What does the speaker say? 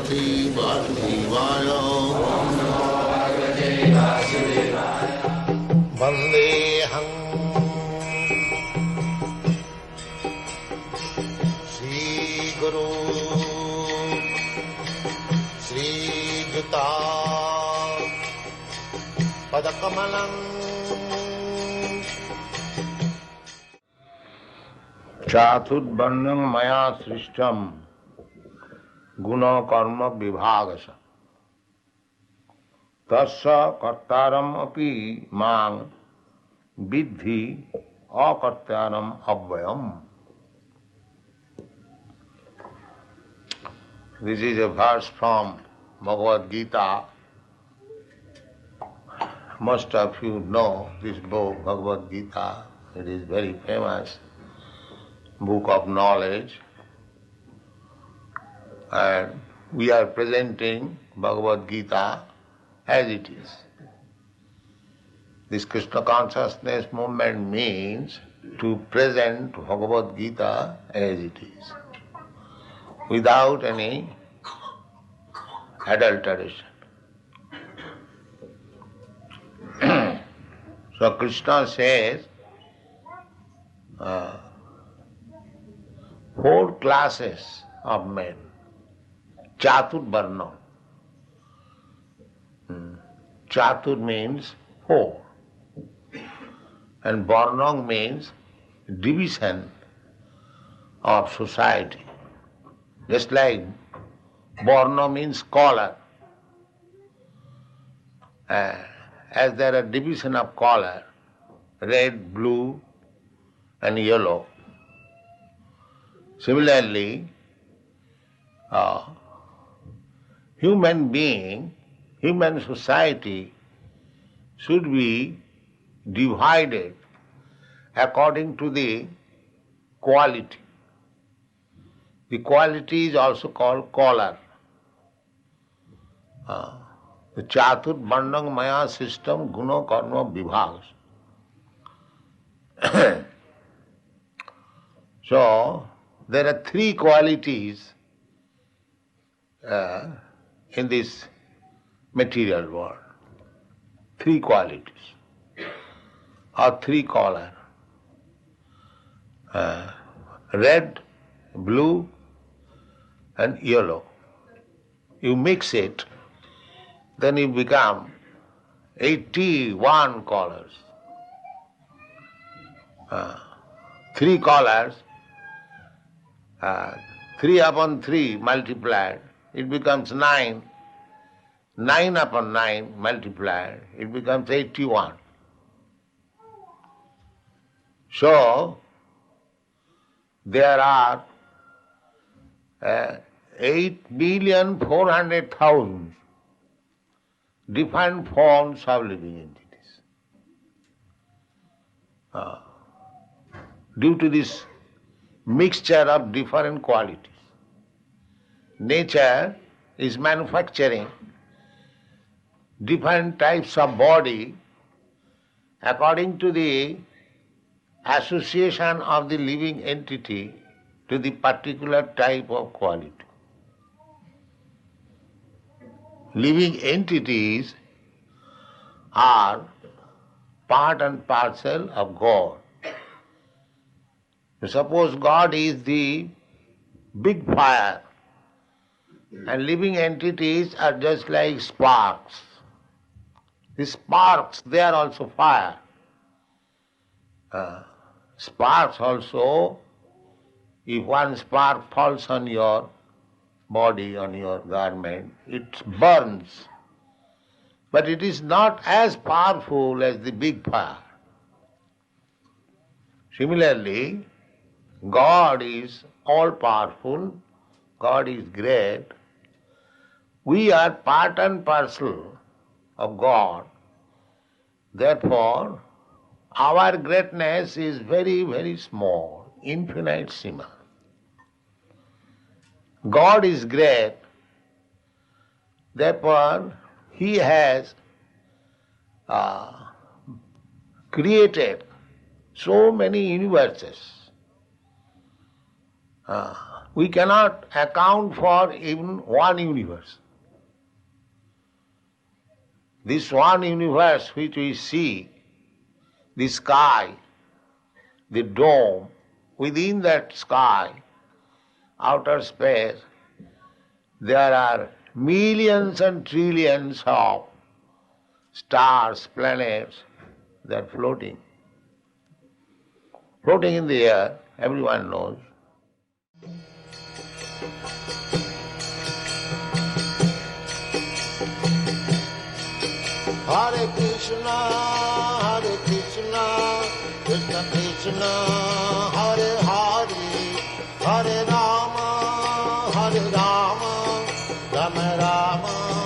Bhagavate Vasudevaya. Vandeham Shri Guru Shri Juta Padakamalam Chaturvarnam maya srishtam guna karma vibhagasa tasya kartaram api mang vidhi akartaram abhyam. This is a verse from Bhagavad Gita. Most of you know this book, Bhagavad Gita. It is very famous book of knowledge. And we are presenting Bhagavad Gita as it is. This Krishna consciousness movement means to present Bhagavad Gita as it is, without any adulteration. So Krishna says, four classes of men. Chatur Varna. Chatur means four. And Varna means division of society. Just like Varna means color. As there are division of color, red, blue and yellow. Similarly, human being, human society should be divided according to the quality. The quality is also called color. The Chatur Varnam Maya system guna karma vibhagas. So, there are three qualities in this material world. Three qualities, or three color. Red, blue and yellow. You mix it, then you become 81 colors. Three colors, 3 upon 3 multiplied, it becomes 9. 9 upon 9 multiplied, it becomes 81. So, there are 8,400,000 different forms of living entities. Due to this mixture of different qualities, nature is manufacturing different types of body according to the association of the living entity to the particular type of quality. Living entities are part and parcel of God. Suppose God is the big fire and living entities are just like sparks. The sparks, they are also fire. Sparks also, if one spark falls on your body, on your garment, it burns. But it is not as powerful as the big fire. Similarly, God is all-powerful, God is great. We are part and parcel of God. Therefore, our greatness is very, very small, infinitesimal. God is great, therefore He has created so many universes. we cannot account for even one universe. This one universe which we see, the sky, the dome, within that sky, outer space, there are millions and trillions of stars, planets, they are floating. Floating in the air, everyone knows. Hare Krishna, Krishna Krishna, Hare Hare, Hare Rama, Rama Rama.